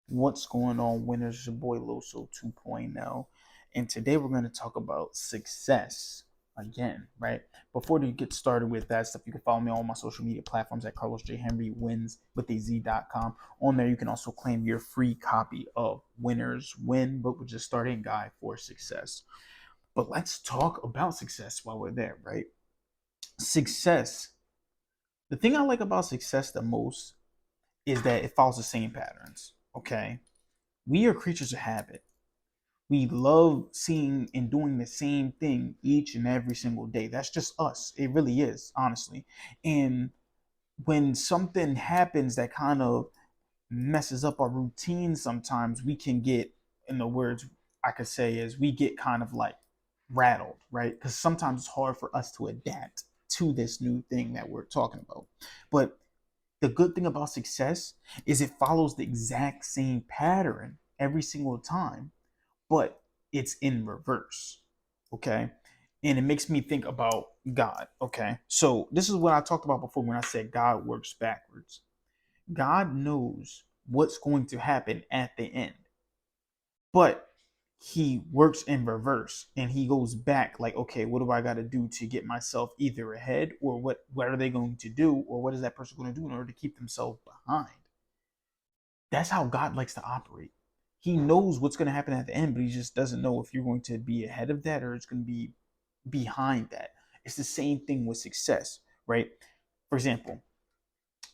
What's going on, winners? It's your boy Loso 2.0, and today we're going to talk about success again, right? Before we get started with that stuff, you can follow me on all my social media platforms at Carlos J. Henry Wins with a Z.com. On there, you can also claim your free copy of Winners Win, but we're just starting guide for success. But let's talk about success while we're there, right? Success. The thing I like about success the most is that it follows the same patterns, okay? We are creatures of habit. We love seeing and doing the same thing each and every single day. That's just us. It really is, honestly. And when something happens that kind of messes up our routine, sometimes we can get, in the words I could say, is we get kind of like rattled, right? Because sometimes it's hard for us to adapt to this new thing that we're talking about. But the good thing about success is it follows the exact same pattern every single time, but it's in reverse. Okay. And it makes me think about God. Okay. So this is what I talked about before when I said God works backwards. God knows what's going to happen at the end, but he works in reverse and he goes back like, okay, what do I got to do to get myself either ahead, or what are they going to do, or what is that person going to do in order to keep themselves behind? That's how God likes to operate. He knows what's going to happen at the end, but he just doesn't know if you're going to be ahead of that or it's going to be behind that. It's the same thing with success, right? For example,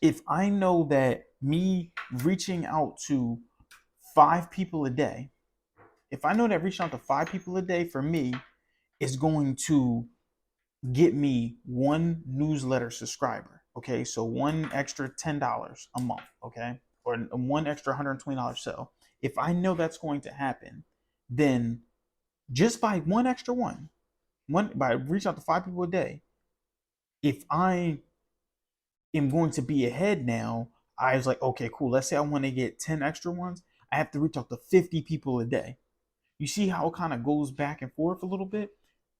if I know that me reaching out to 5 people a day, if I know that reaching out to 5 people a day for me is going to get me one newsletter subscriber. Okay, so one extra $10 a month. Okay, or one extra $120 sale. If I know that's going to happen, then just by one extra one by reaching out to 5 people a day, if I am going to be ahead now, I was like, okay, cool. Let's say I want to get 10 extra ones. I have to reach out to 50 people a day. You see how it kind of goes back and forth a little bit?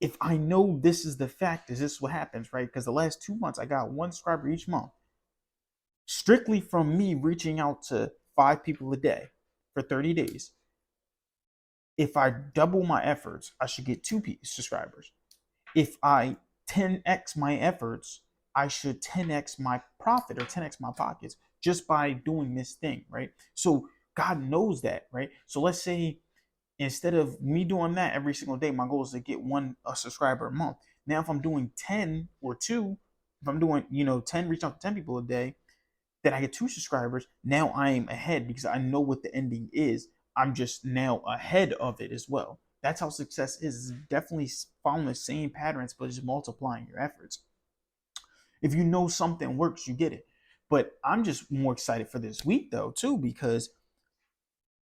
If I know this is the fact, is this what happens, right? Because the last 2 months, I got one subscriber each month, strictly from me reaching out to 5 people a day for 30 days. If I double my efforts, I should get two subscribers. If I 10x my efforts, I should 10x my profit or 10x my pockets just by doing this thing, right? So God knows that, right? So let's say instead of me doing that every single day, my goal is to get one a subscriber a month. Now, if I'm doing 10 or two, if I'm doing, 10, reach out to 10 people a day, then I get two subscribers. Now I am ahead because I know what the ending is. I'm just now ahead of it as well. That's how success is. It's definitely following the same patterns, but just multiplying your efforts. If you know something works, you get it. But I'm just more excited for this week though, too, because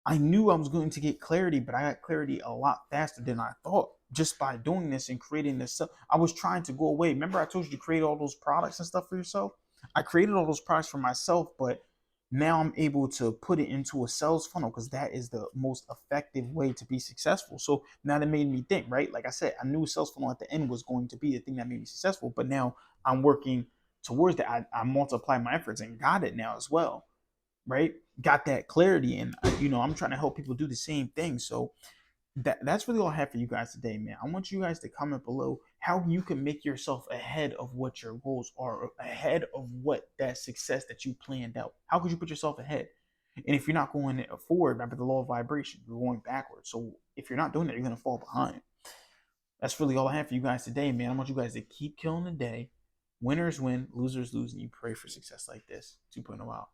I knew I was going to get clarity, but I got clarity a lot faster than I thought just by doing this and creating this stuff. I was trying to go away. Remember, I told you to create all those products and stuff for yourself? I created all those products for myself, but now I'm able to put it into a sales funnel because that is the most effective way to be successful. So now that made me think, right? Like I said, I knew sales funnel at the end was going to be the thing that made me successful, but now I'm working towards that. I multiply my efforts and got it now as well, right? Got that clarity, and I'm trying to help people do the same thing. So that's really all I have for you guys today, man. I want you guys to comment below how you can make yourself ahead of what your goals are, ahead of what that success that you planned out. How could you put yourself ahead? And if you're not going forward, remember the law of vibration, you're going backwards. So if you're not doing that, you're going to fall behind. That's really all I have for you guys today, man. I want you guys to keep killing the day. Winners win, losers lose, and you pray for success like this. 2.0 out.